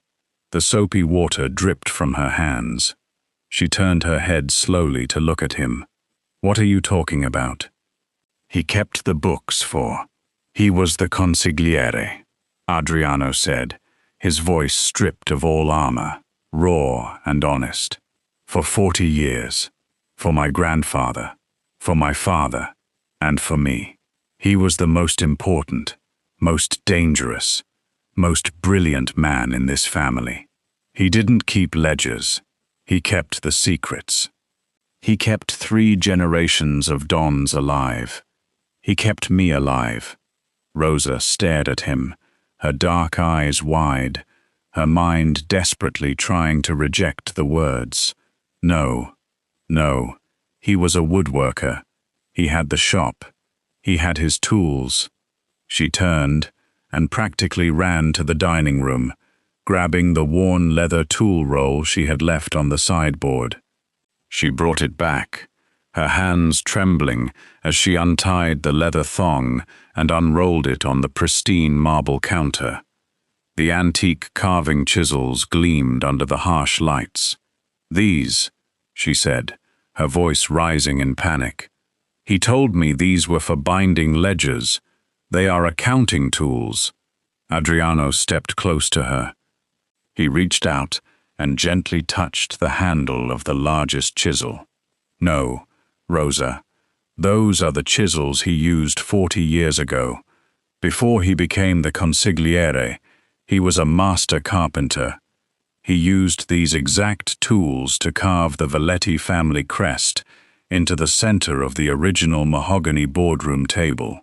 The soapy water dripped from her hands. She turned her head slowly to look at him. "What are you talking about?" "He kept the books for. He was the consigliere," Adriano said, his voice stripped of all armor, raw and honest. "For 40 years. For my grandfather, for my father, and for me. He was the most important, most dangerous, most brilliant man in this family. He didn't keep ledgers. He kept the secrets. He kept 3 generations of Dons alive. He kept me alive." Rosa stared at him, her dark eyes wide, her mind desperately trying to reject the words. No, no, he was a woodworker. He had the shop. He had his tools. She turned and practically ran to the dining room, grabbing the worn leather tool roll she had left on the sideboard. She brought it back, her hands trembling as she untied the leather thong and unrolled it on the pristine marble counter. The antique carving chisels gleamed under the harsh lights. "These," she said, her voice rising in panic. "He told me these were for binding ledgers. They are accounting tools." Adriano stepped close to her. He reached out and gently touched the handle of the largest chisel. "No, Rosa, those are the chisels he used 40 years ago. Before he became the consigliere, he was a master carpenter. He used these exact tools to carve the Velletti family crest into the center of the original mahogany boardroom table.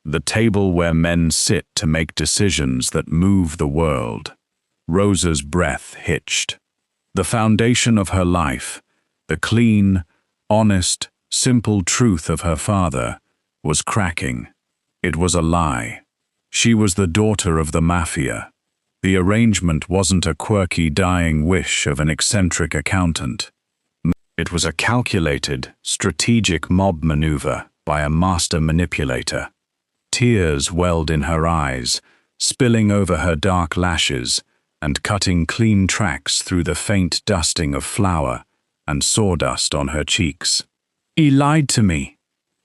The table where men sit to make decisions that move the world." Rosa's breath hitched. The foundation of her life, the clean, honest, simple truth of her father, was cracking. It was a lie. She was the daughter of the Mafia. The arrangement wasn't a quirky dying wish of an eccentric accountant. It was a calculated, strategic mob maneuver by a master manipulator. Tears welled in her eyes, spilling over her dark lashes and cutting clean tracks through the faint dusting of flour and sawdust on her cheeks. "He lied to me.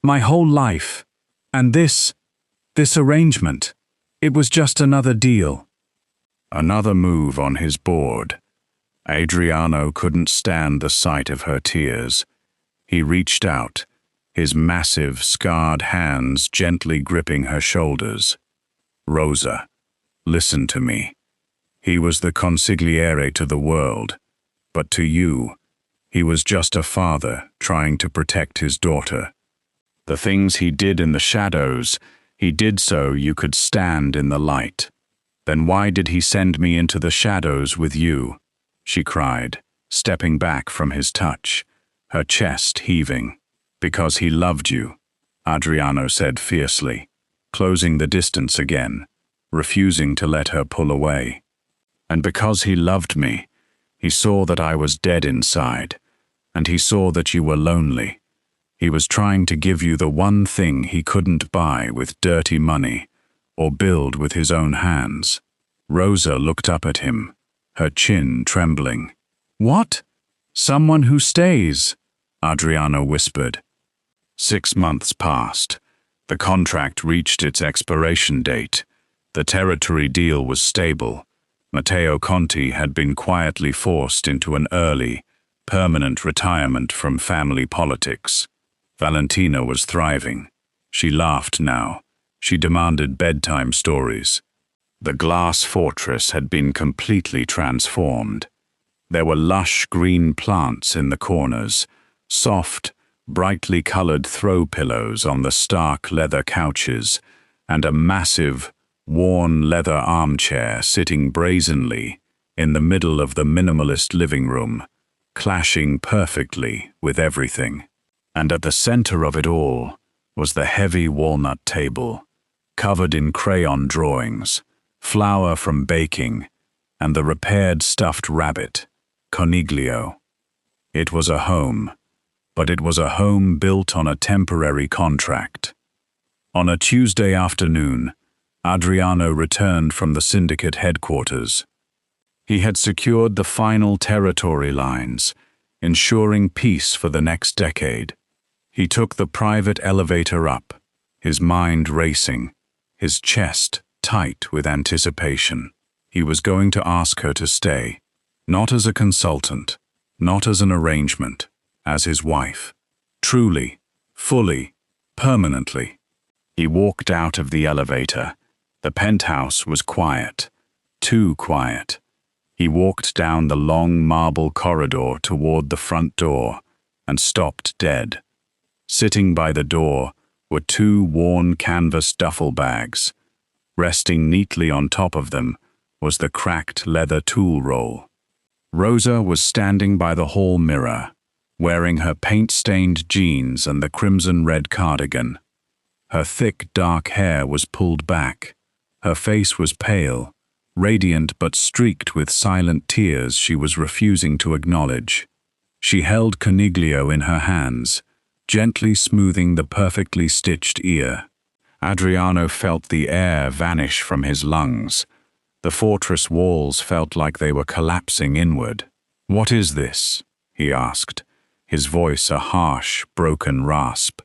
My whole life. And this arrangement, it was just another deal." Another move on his board. Adriano couldn't stand the sight of her tears. He reached out, his massive, scarred hands gently gripping her shoulders. "Rosa, listen to me. He was the consigliere to the world, but to you, he was just a father trying to protect his daughter. The things he did in the shadows, he did so you could stand in the light. Then why did he send me into the shadows with you?" she cried, stepping back from his touch, her chest heaving. "Because he loved you," Adriano said fiercely. closing the distance again, refusing to let her pull away. And because he loved me, he saw that I was dead inside, and he saw that you were lonely. He was trying to give you the one thing he couldn't buy with dirty money or build with his own hands. Rosa looked up at him, her chin trembling. "What? Someone who stays," Adriano whispered. 6 months passed. The contract reached its expiration date. The territory deal was stable. Matteo Conti had been quietly forced into an early, permanent retirement from family politics. Valentina was thriving. She laughed now. She demanded bedtime stories. The glass fortress had been completely transformed. There were lush green plants in the corners, soft, brightly colored throw pillows on the stark leather couches, and a massive, worn leather armchair sitting brazenly in the middle of the minimalist living room, clashing perfectly with everything. And at the center of it all was the heavy walnut table, covered in crayon drawings, flour from baking, and the repaired stuffed rabbit, Coniglio. It was a home, but it was a home built on a temporary contract. On a Tuesday afternoon, Adriano returned from the syndicate headquarters. He had secured the final territory lines, ensuring peace for the next decade. He took the private elevator up, his mind racing, his chest tight with anticipation. He was going to ask her to stay, not as a consultant, not as an arrangement, as his wife. Truly, fully, permanently. He walked out of the elevator. The penthouse was quiet, too quiet. He walked down the long marble corridor toward the front door and stopped dead. Sitting by the door were 2 worn canvas duffel bags. Resting neatly on top of them was the cracked leather tool roll. Rosa was standing by the hall mirror, wearing her paint-stained jeans and the crimson-red cardigan. Her thick, dark hair was pulled back. Her face was pale, radiant but streaked with silent tears she was refusing to acknowledge. She held Coniglio in her hands, gently smoothing the perfectly stitched ear. Adriano felt the air vanish from his lungs. The fortress walls felt like they were collapsing inward. "What is this?" he asked, his voice a harsh, broken rasp.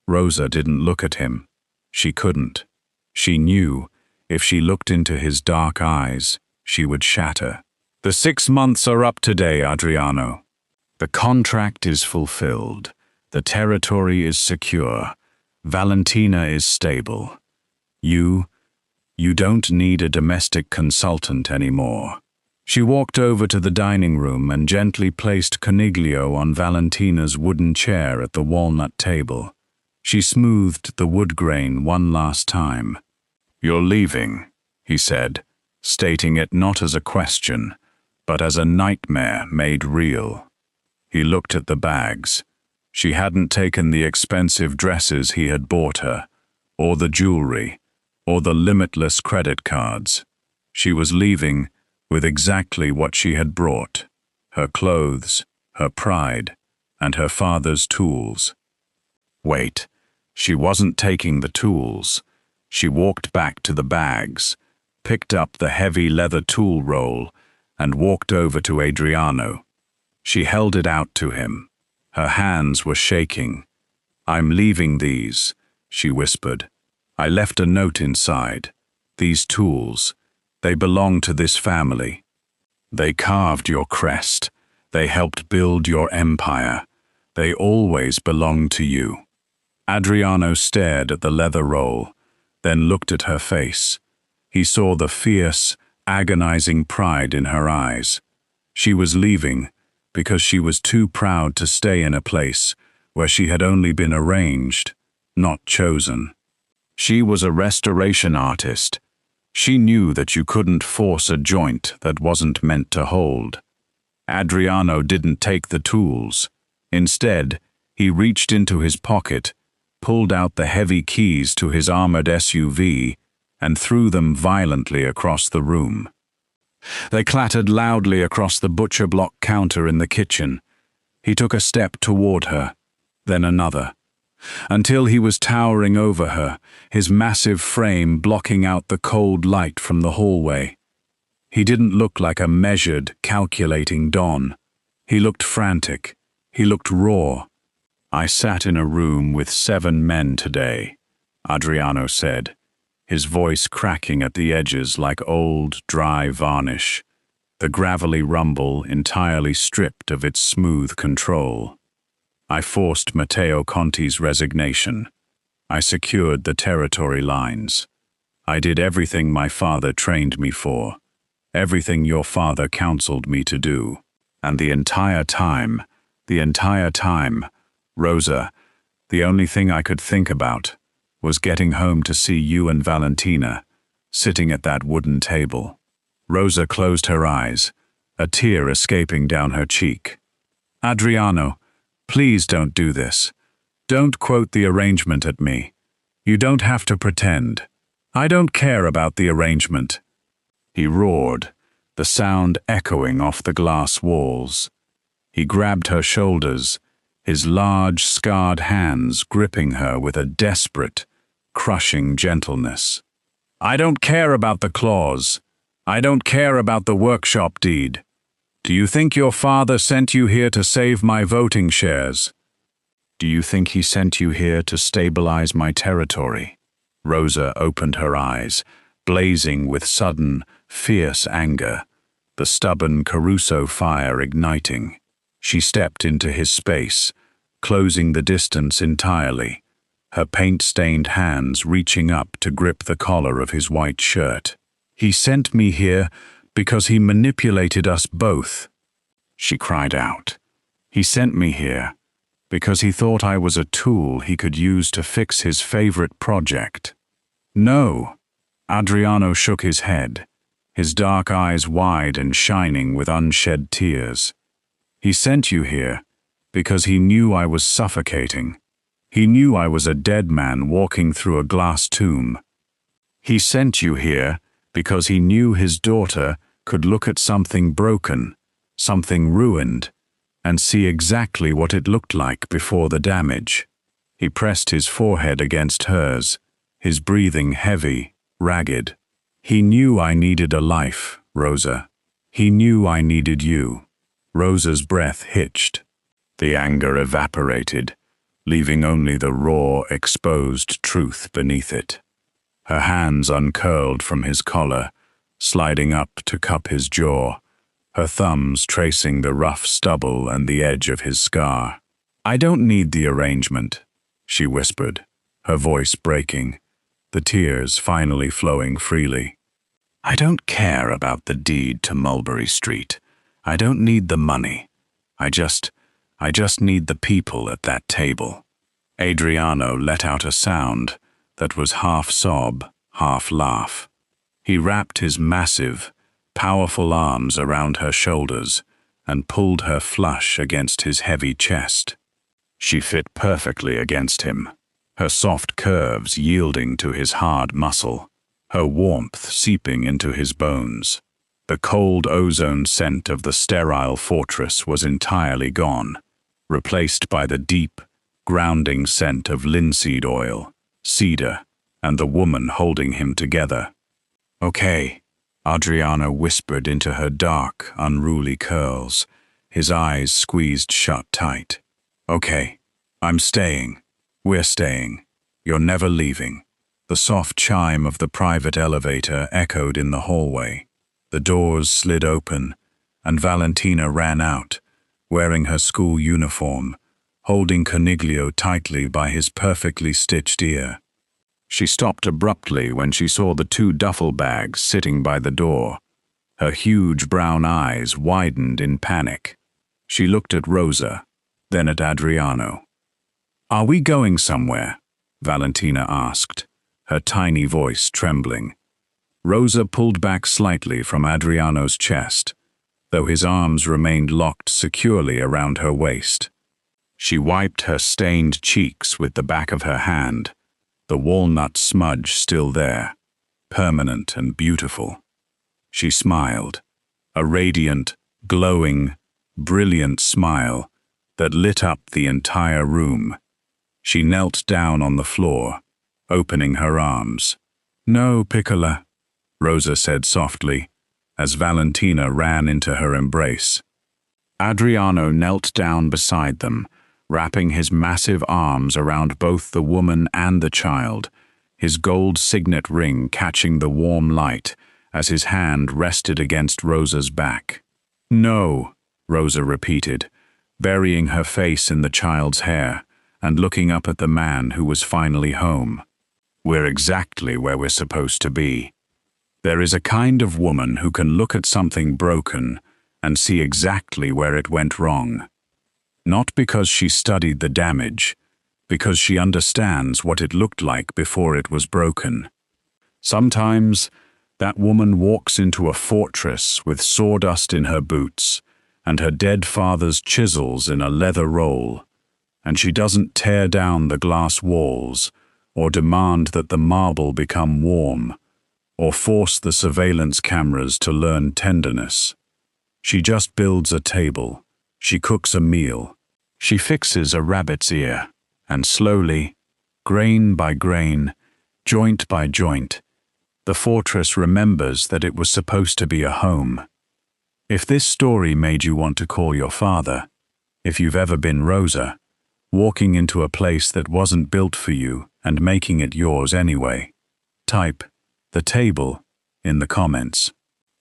Rosa didn't look at him. She couldn't. She knew, if she looked into his dark eyes, she would shatter. "The 6 months are up today, Adriano. The contract is fulfilled. The territory is secure. Valentina is stable. You don't need a domestic consultant anymore." She walked over to the dining room and gently placed Coniglio on Valentina's wooden chair at the walnut table. She smoothed the wood grain one last time. "You're leaving," he said, stating it not as a question, but as a nightmare made real. He looked at the bags. She hadn't taken the expensive dresses he had bought her, or the jewelry, or the limitless credit cards. She was leaving with exactly what she had brought: her clothes, her pride, and her father's tools. Wait, she wasn't taking the tools. She walked back to the bags, picked up the heavy leather tool roll, and walked over to Adriano. She held it out to him. Her hands were shaking. "I'm leaving these," she whispered. "I left a note inside. These tools, they belong to this family. They carved your crest. They helped build your empire. They always belong to you." Adriano stared at the leather roll, then looked at her face. He saw the fierce, agonizing pride in her eyes. She was leaving because she was too proud to stay in a place where she had only been arranged, not chosen. She was a restoration artist. She knew that you couldn't force a joint that wasn't meant to hold. Adriano didn't take the tools. Instead, he reached into his pocket pulled out the heavy keys to his armored SUV, and threw them violently across the room. They clattered loudly across the butcher block counter in the kitchen. He took a step toward her, then another, until he was towering over her, his massive frame blocking out the cold light from the hallway. He didn't look like a measured, calculating Don. He looked frantic. He looked raw. "I sat in a room with 7 men today," Adriano said, his voice cracking at the edges like old, dry varnish, the gravelly rumble entirely stripped of its smooth control. "I forced Matteo Conti's resignation. I secured the territory lines. I did everything my father trained me for, everything your father counseled me to do. And the entire time, Rosa, the only thing I could think about was getting home to see you and Valentina, sitting at that wooden table." Rosa closed her eyes, a tear escaping down her cheek. "Adriano, please don't do this. Don't quote the arrangement at me. You don't have to pretend. I don't care about the arrangement." He roared, the sound echoing off the glass walls. He grabbed her shoulders, his large, scarred hands gripping her with a desperate, crushing gentleness. "I don't care about the clause. I don't care about the workshop deed. Do you think your father sent you here to save my voting shares? Do you think he sent you here to stabilize my territory?" Rosa opened her eyes, blazing with sudden, fierce anger, the stubborn Caruso fire igniting. She stepped into his space, closing the distance entirely, her paint-stained hands reaching up to grip the collar of his white shirt. "He sent me here because he manipulated us both," she cried out. "He sent me here because he thought I was a tool he could use to fix his favorite project." "No," Adriano shook his head, his dark eyes wide and shining with unshed tears. "He sent you here because he knew I was suffocating. He knew I was a dead man walking through a glass tomb. He sent you here because he knew his daughter could look at something broken, something ruined, and see exactly what it looked like before the damage." He pressed his forehead against hers, his breathing heavy, ragged. "He knew I needed a life, Rosa. He knew I needed you." Rosa's breath hitched. The anger evaporated, leaving only the raw, exposed truth beneath it. Her hands uncurled from his collar, sliding up to cup his jaw, her thumbs tracing the rough stubble and the edge of his scar. "I don't need the arrangement," she whispered, her voice breaking, the tears finally flowing freely. "I don't care about the deed to Mulberry Street. I don't need the money. I just need the people at that table." Adriano let out a sound that was half sob, half laugh. He wrapped his massive, powerful arms around her shoulders and pulled her flush against his heavy chest. She fit perfectly against him, her soft curves yielding to his hard muscle, her warmth seeping into his bones. The cold ozone scent of the sterile fortress was entirely gone, replaced by the deep, grounding scent of linseed oil, cedar, and the woman holding him together. "Okay," Adriano whispered into her dark, unruly curls, his eyes squeezed shut tight. "Okay, I'm staying. We're staying. You're never leaving." The soft chime of the private elevator echoed in the hallway. The doors slid open, and Valentina ran out, wearing her school uniform, holding Coniglio tightly by his perfectly stitched ear. She stopped abruptly when she saw the 2 duffel bags sitting by the door. Her huge brown eyes widened in panic. She looked at Rosa, then at Adriano. "Are we going somewhere?" Valentina asked, her tiny voice trembling. Rosa pulled back slightly from Adriano's chest, though his arms remained locked securely around her waist. She wiped her stained cheeks with the back of her hand, the walnut smudge still there, permanent and beautiful. She smiled, a radiant, glowing, brilliant smile that lit up the entire room. She knelt down on the floor, opening her arms. "No, Piccola," Rosa said softly, as Valentina ran into her embrace. Adriano knelt down beside them, wrapping his massive arms around both the woman and the child, his gold signet ring catching the warm light as his hand rested against Rosa's back. "No," Rosa repeated, burying her face in the child's hair and looking up at the man who was finally home. "We're exactly where we're supposed to be. There is a kind of woman who can look at something broken and see exactly where it went wrong. Not because she studied the damage, because she understands what it looked like before it was broken. Sometimes that woman walks into a fortress with sawdust in her boots and her dead father's chisels in a leather roll, and she doesn't tear down the glass walls or demand that the marble become warm, or force the surveillance cameras to learn tenderness. She just builds a table, she cooks a meal, she fixes a rabbit's ear, and slowly, grain by grain, joint by joint, the fortress remembers that it was supposed to be a home. If this story made you want to call your father, if you've ever been Rosa, walking into a place that wasn't built for you and making it yours anyway, type "the table" in the comments.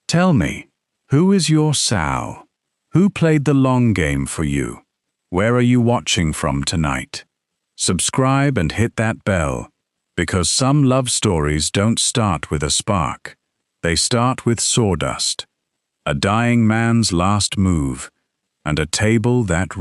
Tell me, who is your Sal? Who played the long game for you? Where are you watching from tonight? Subscribe and hit that bell, because some love stories don't start with a spark. They start with sawdust, a dying man's last move, and a table that